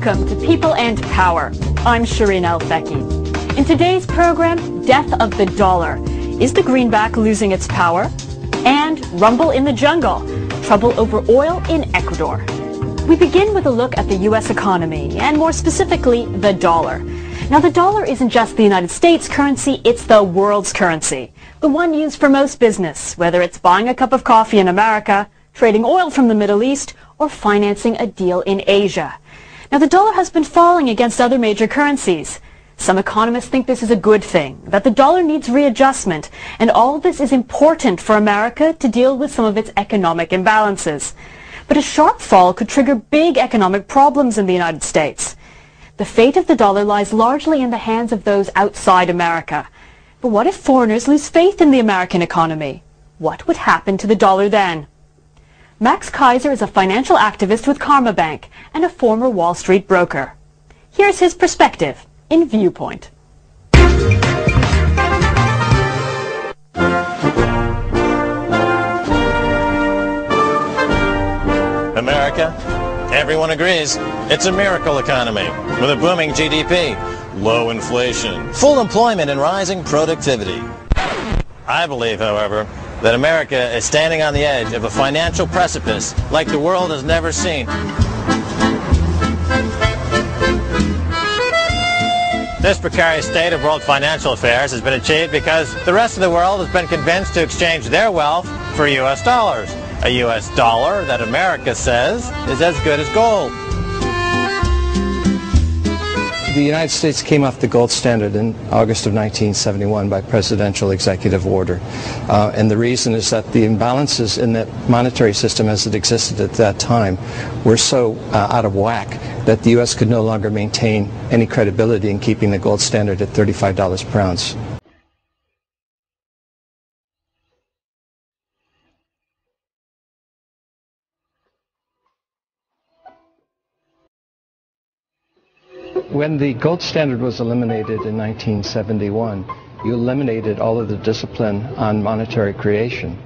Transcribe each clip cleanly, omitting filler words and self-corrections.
Welcome to People and Power. I'm Shireen Al-Feki. In today's program, Death of the Dollar. Is the greenback losing its power? And Rumble in the Jungle. Trouble over oil in Ecuador. We begin with a look at the U.S. economy, and more specifically, the dollar. Now, the dollar isn't just the United States currency, it's the world's currency. The one used for most business, whether it's buying a cup of coffee in America, trading oil from the Middle East, or financing a deal in Asia. Now, the dollar has been falling against other major currencies. Some economists think this is a good thing, that the dollar needs readjustment, and all of this is important for America to deal with some of its economic imbalances. But a sharp fall could trigger big economic problems in the United States. The fate of the dollar lies largely in the hands of those outside America. But what if foreigners lose faith in the American economy? What would happen to the dollar then? Max Kaiser is a financial activist with Karma Bank and a former Wall Street broker. Here's his perspective in Viewpoint. America, everyone agrees, it's a miracle economy with a booming GDP, low inflation, full employment, and rising productivity. I believe, however, that America is standing on the edge of a financial precipice like the world has never seen. This precarious state of world financial affairs has been achieved because the rest of the world has been convinced to exchange their wealth for U.S. dollars. A U.S. dollar that America says is as good as gold. The United States came off the gold standard in August of 1971 by presidential executive order. And the reason is that the imbalances in the monetary system as it existed at that time were so out of whack that the U.S. could no longer maintain any credibility in keeping the gold standard at $35 per ounce. When the gold standard was eliminated in 1971, you eliminated all of the discipline on monetary creation.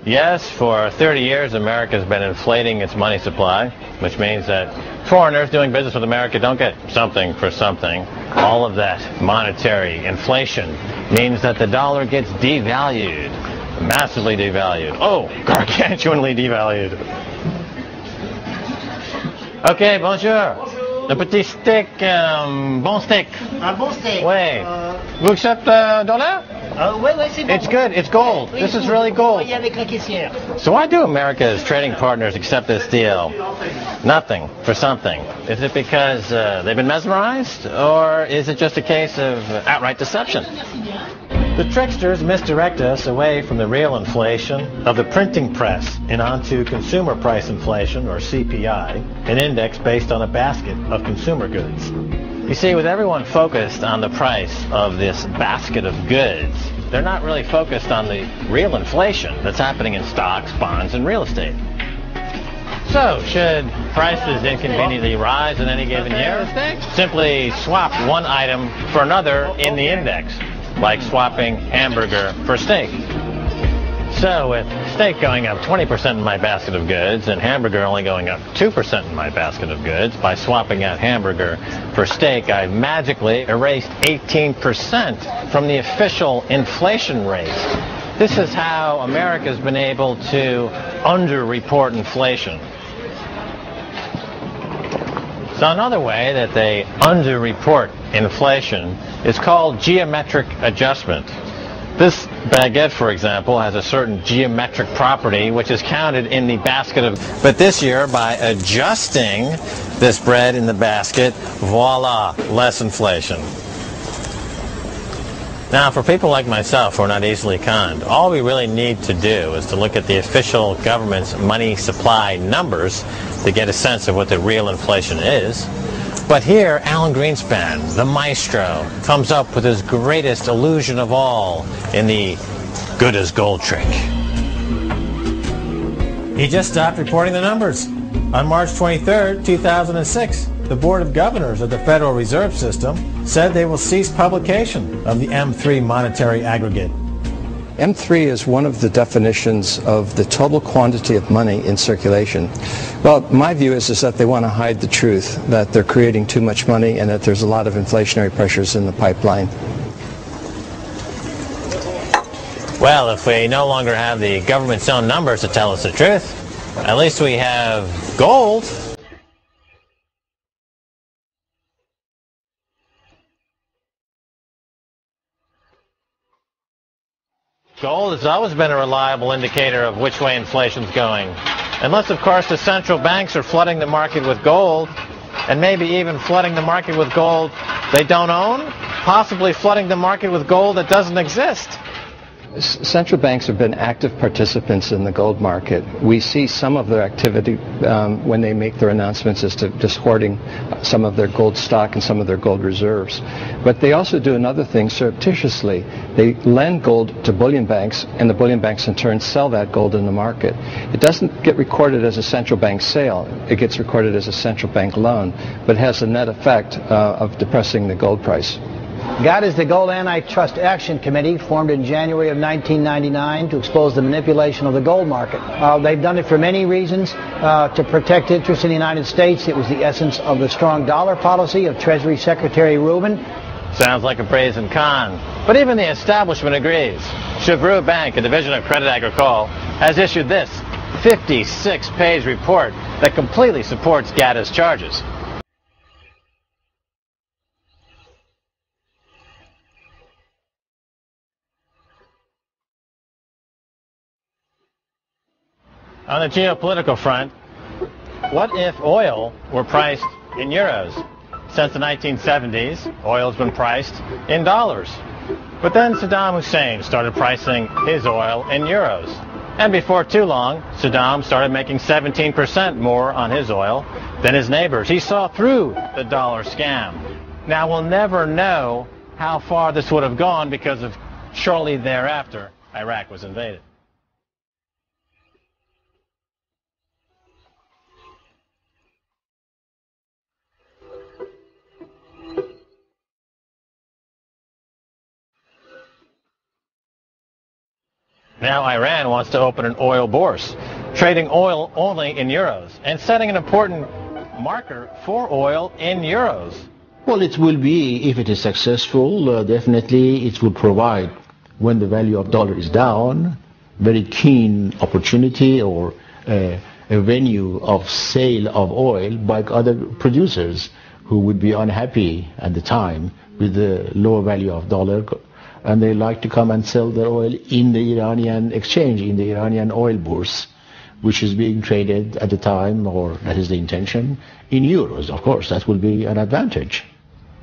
Yes, for 30 years America has been inflating its money supply, which means that foreigners doing business with America don't get something for something. All of that monetary inflation means that the dollar gets devalued, massively devalued. Oh, gargantuanly devalued. Okay, bonjour. Le petit steak, bon steak. Un bon steak. Ouais. Vous acceptez dollar? Ouais, c'est bon. It's good. It's gold. This is really gold. Avec la caissière. So why do America's trading partners accept this deal? Nothing for something. Is it because they've been mesmerized, or is it just a case of outright deception? The tricksters misdirect us away from the real inflation of the printing press and onto consumer price inflation, or CPI, an index based on a basket of consumer goods. You see, with everyone focused on the price of this basket of goods, they're not really focused on the real inflation that's happening in stocks, bonds, and real estate. So, should prices inconveniently rise in any given year? Simply swap one item for another in the index, like swapping hamburger for steak. So with steak going up 20% in my basket of goods and hamburger only going up 2% in my basket of goods, by swapping out hamburger for steak, I magically erased 18% from the official inflation rate. This is how America's been able to underreport inflation. So another way that they underreport inflation is called geometric adjustment. This baguette, for example, has a certain geometric property which is counted in the basket of... But this year, by adjusting this bread in the basket, voila, less inflation. Now, for people like myself who are not easily conned, all we really need to do is to look at the official government's money supply numbers to get a sense of what the real inflation is. But here, Alan Greenspan, the maestro, comes up with his greatest illusion of all in the good as gold trick. He just stopped reporting the numbers. On March 23rd, 2006, the Board of Governors of the Federal Reserve System said they will cease publication of the M3 monetary aggregate. M3 is one of the definitions of the total quantity of money in circulation. Well, my view is that they want to hide the truth, that they're creating too much money and that there's a lot of inflationary pressures in the pipeline. Well, if we no longer have the government's own numbers to tell us the truth, at least we have gold. Gold has always been a reliable indicator of which way inflation's going. Unless, of course, the central banks are flooding the market with gold, and maybe even flooding the market with gold they don't own, possibly flooding the market with gold that doesn't exist. Central banks have been active participants in the gold market. We see some of their activity when they make their announcements as to just hoarding some of their gold stock and some of their gold reserves. But they also do another thing surreptitiously. They lend gold to bullion banks, and the bullion banks in turn sell that gold in the market. It doesn't get recorded as a central bank sale. It gets recorded as a central bank loan, but it has a net effect of depressing the gold price. GATT is the Gold Antitrust Action Committee, formed in January of 1999 to expose the manipulation of the gold market. They've done it for many reasons. To protect interests in the United States, it was the essence of the strong dollar policy of Treasury Secretary Rubin. Sounds like a pros and con. But even the establishment agrees. Chevreau Bank, a division of Credit Agricole, has issued this 56-page report that completely supports GATT's charges. On the geopolitical front, what if oil were priced in euros? Since the 1970s, oil's been priced in dollars. But then Saddam Hussein started pricing his oil in euros. And before too long, Saddam started making 17% more on his oil than his neighbors. He saw through the dollar scam. Now, we'll never know how far this would have gone because of shortly thereafter, Iraq was invaded. Now Iran wants to open an oil bourse, trading oil only in euros, and setting an important marker for oil in euros. Well, it will be, if it is successful, definitely it will provide, when the value of dollar is down, very keen opportunity or a venue of sale of oil by other producers who would be unhappy at the time with the lower value of dollar, and they like to come and sell their oil in the Iranian exchange, in the Iranian oil bourse, which is being traded at the time, or that is the intention, in euros. Of course, that will be an advantage.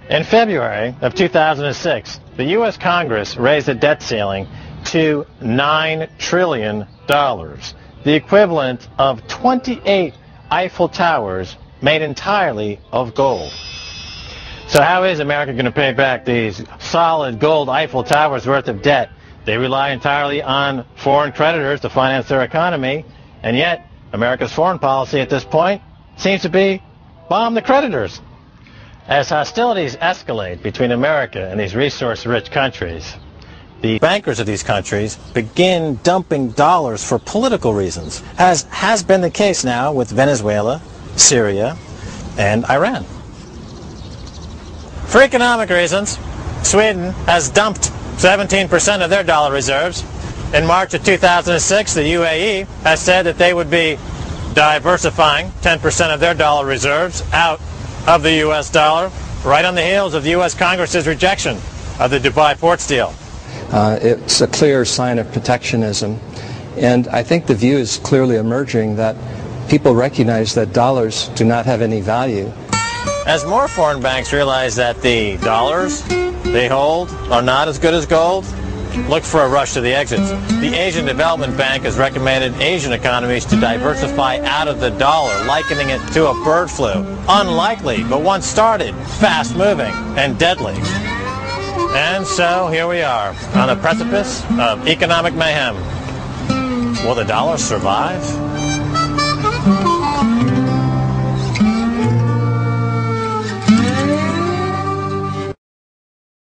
In February of 2006, the U.S. Congress raised the debt ceiling to $9 trillion, the equivalent of 28 Eiffel Towers made entirely of gold. So how is America going to pay back these solid gold Eiffel Towers worth of debt? They rely entirely on foreign creditors to finance their economy, and yet America's foreign policy at this point seems to be bomb the creditors. As hostilities escalate between America and these resource-rich countries, the bankers of these countries begin dumping dollars for political reasons, as has been the case now with Venezuela, Syria, and Iran. For economic reasons, Sweden has dumped 17% of their dollar reserves. In March of 2006, the UAE has said that they would be diversifying 10% of their dollar reserves out of the U.S. dollar, right on the heels of the U.S. Congress's rejection of the Dubai port deal. It's a clear sign of protectionism, and I think the view is clearly emerging that people recognize that dollars do not have any value. As more foreign banks realize that the dollars they hold are not as good as gold, look for a rush to the exits. The Asian Development Bank has recommended Asian economies to diversify out of the dollar, likening it to a bird flu. Unlikely, but once started, fast-moving and deadly. And so here we are, on the precipice of economic mayhem. Will the dollar survive?